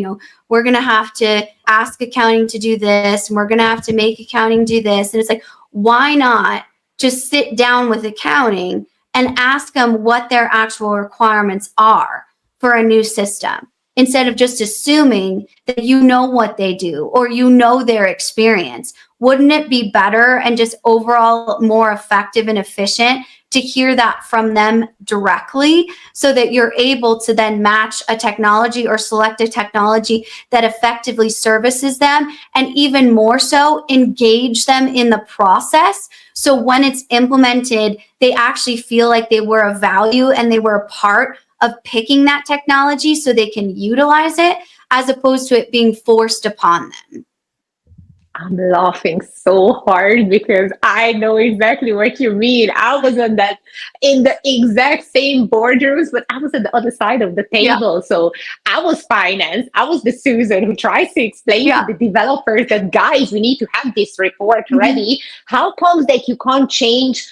we're going to have to ask accounting to do this, and we're going to have to make accounting do this. And it's like, why not just sit down with accounting and ask them what their actual requirements are for a new system, instead of just assuming that you know what they do or their experience? Wouldn't it be better and just overall more effective and efficient to hear that from them directly, so that you're able to then match a technology or select a technology that effectively services them, and even more so engage them in the process? So when it's implemented, they actually feel like they were of value and they were a part of picking that technology so they can utilize it, as opposed to it being forced upon them. I'm laughing so hard because I know exactly what you mean. I was in the exact same boardrooms, but I was at the other side of the table. Yeah. So I was finance. I was the Susan who tries to explain to the developers that, guys, we need to have this report ready. How comes that you can't change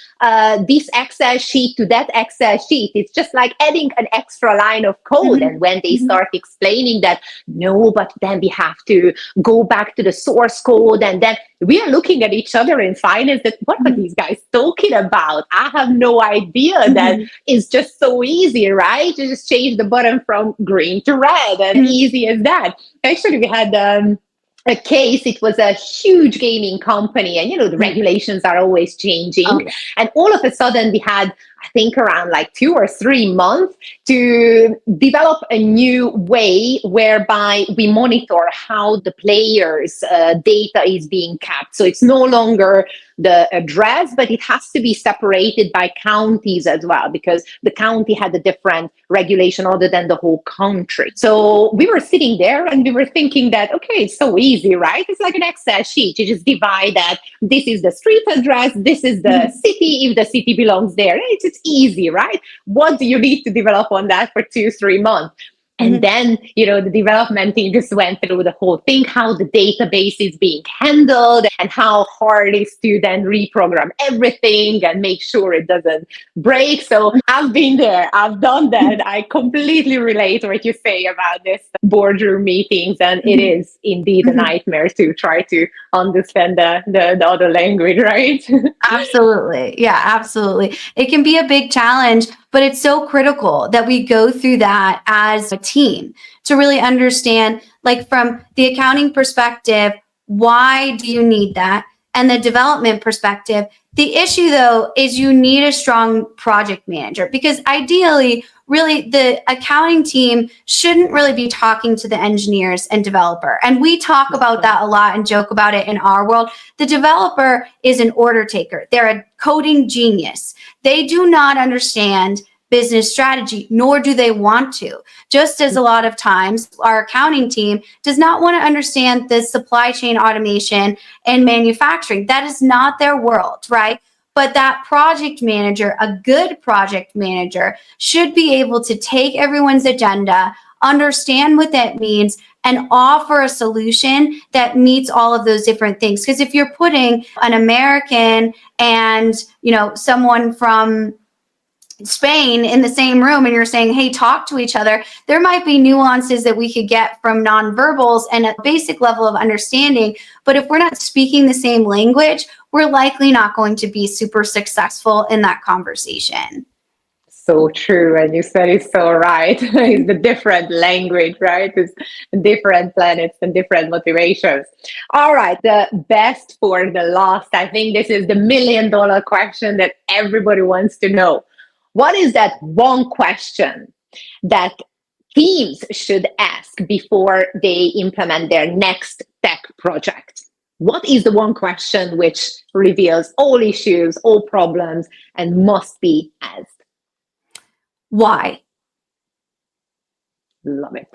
this Excel sheet to that Excel sheet? It's just like adding an extra line of code. And when they start explaining that, no, but then we have to go back to the source code, and then we are looking at each other in finance that, what are these guys talking about? I have no idea. That is just so easy, right? You just change the button from green to red, and easy as that. Actually, we had a case. It was a huge gaming company, and the regulations are always changing. And all of a sudden we had, I think, around like 2 or 3 months to develop a new way whereby we monitor how the players' data is being kept. So it's no longer the address, but it has to be separated by counties as well, because the county had a different regulation other than the whole country. So we were sitting there and we were thinking that, okay, it's so easy, right? It's like an Excel sheet. You just divide that. This is the street address. This is the city, if the city belongs there. It's easy, right? What do you need to develop on that for 2-3 months? And then, the development team just went through the whole thing, how the database is being handled and how hard it is to then reprogram everything and make sure it doesn't break. So I've been there. I've done that. I completely relate to what you say about this boardroom meetings. And it is indeed a nightmare to try to understand the other language, right? Absolutely. Yeah, absolutely. It can be a big challenge, but it's so critical that we go through that as a team to really understand, like from the accounting perspective, why do you need that? And the development perspective, the issue though is you need a strong project manager, because ideally, really the accounting team shouldn't really be talking to the engineers and developer. And we talk about that a lot and joke about it in our world. The developer is an order taker. They're a coding genius. They do not understand business strategy, nor do they want to. Just as a lot of times our accounting team does not want to understand the supply chain automation and manufacturing. That is not their world, right? But that project manager, a good project manager, should be able to take everyone's agenda, understand what that means, and offer a solution that meets all of those different things. Because if you're putting an American and someone from Spain in the same room and you're saying, hey, talk to each other, there might be nuances that we could get from nonverbals and a basic level of understanding. But if we're not speaking the same language, we're likely not going to be super successful in that conversation. so true, and you said it so right. It's the different language, right? It's different planets and different motivations. All right, the best for the last. I think this is the $1,000,000 question that everybody wants to know. What is that one question that teams should ask before they implement their next tech project? What is the one question which reveals all issues, all problems, and must be asked? Why? Love it.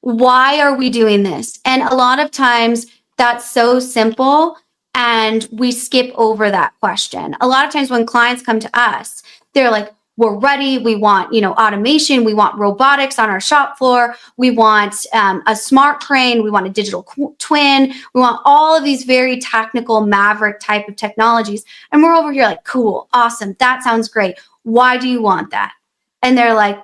Why are we doing this? And a lot of times that's so simple and we skip over that question. A lot of times when clients come to us, they're like, we're ready. We want, automation. We want robotics on our shop floor. We want a smart crane. We want a digital twin. We want all of these very technical maverick type of technologies. And we're over here like, cool, awesome. That sounds great. Why do you want that? And they're like,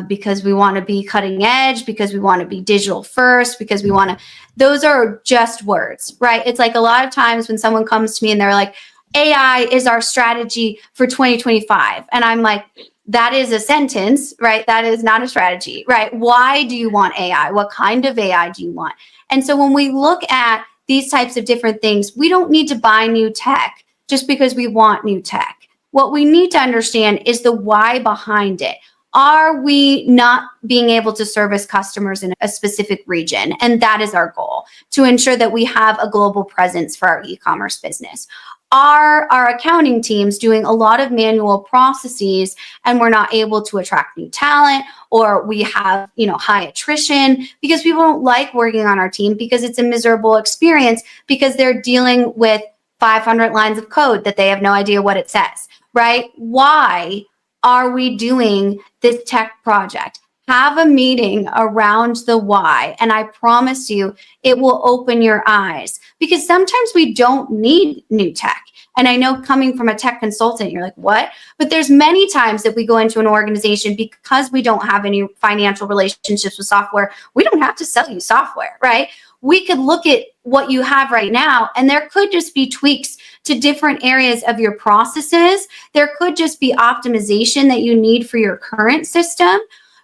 because we want to be cutting edge, because we want to be digital first, because we want to, those are just words, right? It's like a lot of times when someone comes to me and they're like, AI is our strategy for 2025. And I'm like, that is a sentence, right? That is not a strategy, right? Why do you want AI? What kind of AI do you want? And so when we look at these types of different things, we don't need to buy new tech just because we want new tech. What we need to understand is the why behind it. Are we not being able to service customers in a specific region? And that is our goal, to ensure that we have a global presence for our e-commerce business. Are our accounting teams doing a lot of manual processes and we're not able to attract new talent, or we have, high attrition because people don't like working on our team because it's a miserable experience because they're dealing with 500 lines of code that they have no idea what it says, right? Why are we doing this tech project? Have a meeting around the why, and I promise you it will open your eyes, because sometimes we don't need new tech. And I know, coming from a tech consultant, you're like, what? But there's many times that we go into an organization because we don't have any financial relationships with software. We don't have to sell you software, right? We could look at what you have right now, and there could just be tweaks to different areas of your processes. There could just be optimization that you need for your current system.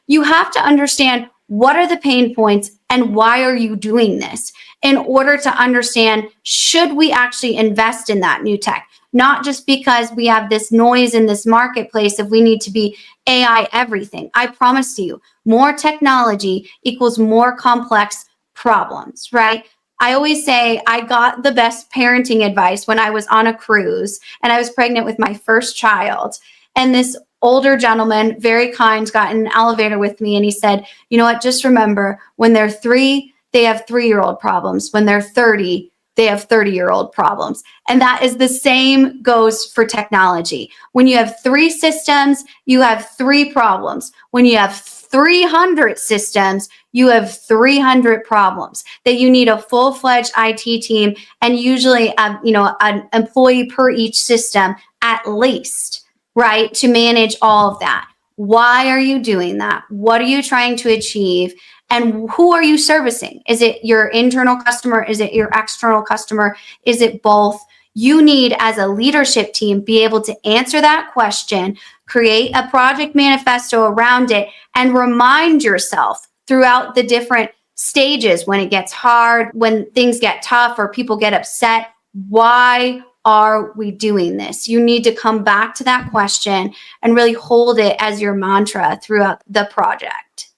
You have to understand what are the pain points and why are you doing this, in order to understand, should we actually invest in that new tech? Not just because we have this noise in this marketplace of we need to be AI everything. I promise you, more technology equals more complex problems, right? I always say I got the best parenting advice when I was on a cruise and I was pregnant with my first child. And this older gentleman, very kind, got in an elevator with me and he said, you know what, just remember, when they're 3, they have 3-year-old problems. When they're 30, they have 30-year-old problems. And that is the same goes for technology. When you have 3 systems, you have 3 problems. When you have 300 systems, you have 300 problems that you need a full-fledged IT team, and usually, an employee per each system at least, right, to manage all of that. Why are you doing that? What are you trying to achieve? And who are you servicing? Is it your internal customer? Is it your external customer? Is it both? You need, as a leadership team, be able to answer that question, create a project manifesto around it, and remind yourself throughout the different stages, when it gets hard, when things get tough, or people get upset, why are we doing this? You need to come back to that question and really hold it as your mantra throughout the project.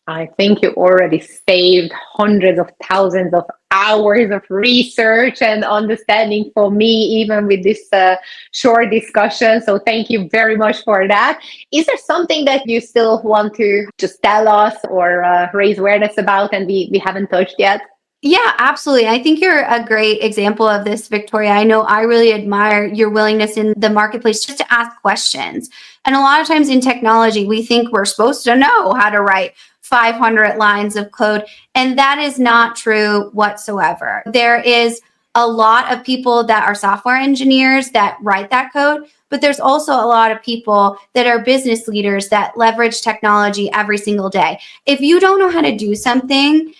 I think you already saved hundreds of thousands of hours of research and understanding for me, even with this short discussion. So thank you very much for that. Is there something that you still want to just tell us or raise awareness about and we haven't touched yet? Yeah, absolutely. I think you're a great example of this, Victoria. I know I really admire your willingness in the marketplace just to ask questions. And a lot of times in technology, we think we're supposed to know how to write 500 lines of code, and that is not true whatsoever. There is a lot of people that are software engineers that write that code, but there's also a lot of people that are business leaders that leverage technology every single day. If you don't know how to do something,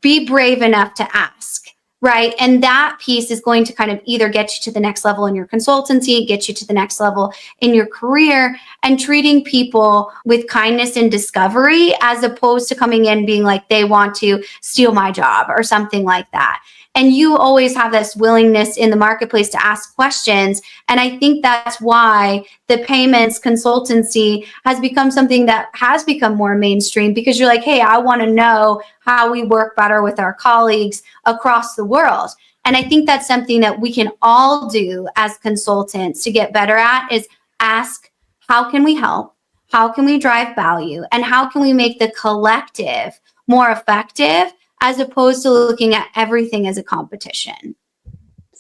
be brave enough to ask. right? And that piece is going to kind of either get you to the next level in your consultancy, get you to the next level in your career, and treating people with kindness and discovery, as opposed to coming in being like, they want to steal my job or something like that. And you always have this willingness in the marketplace to ask questions. And I think that's why the payments consultancy has become something that has become more mainstream, because you're like, hey, I want to know how we work better with our colleagues across the world. And I think that's something that we can all do as consultants to get better at, is ask, how can we help? How can we drive value? And how can we make the collective more effective, as opposed to looking at everything as a competition?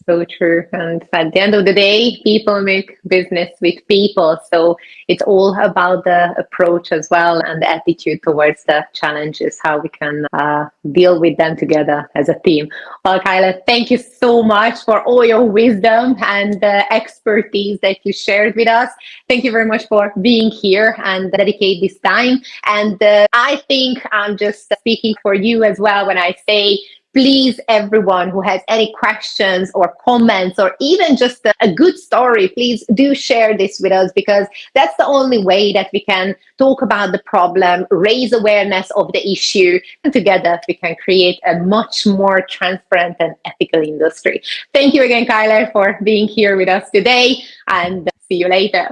So true. And at the end of the day, people make business with people. So it's all about the approach as well, and the attitude towards the challenges, how we can deal with them together as a team. Well, Kyla, thank you so much for all your wisdom and the expertise that you shared with us. Thank you very much for being here and dedicate this time. And I think I'm just speaking for you as well when I say, please, everyone who has any questions or comments, or even just a good story, please do share this with us, because that's the only way that we can talk about the problem, raise awareness of the issue, and together we can create a much more transparent and ethical industry. Thank you again, Kyla, for being here with us today, and see you later.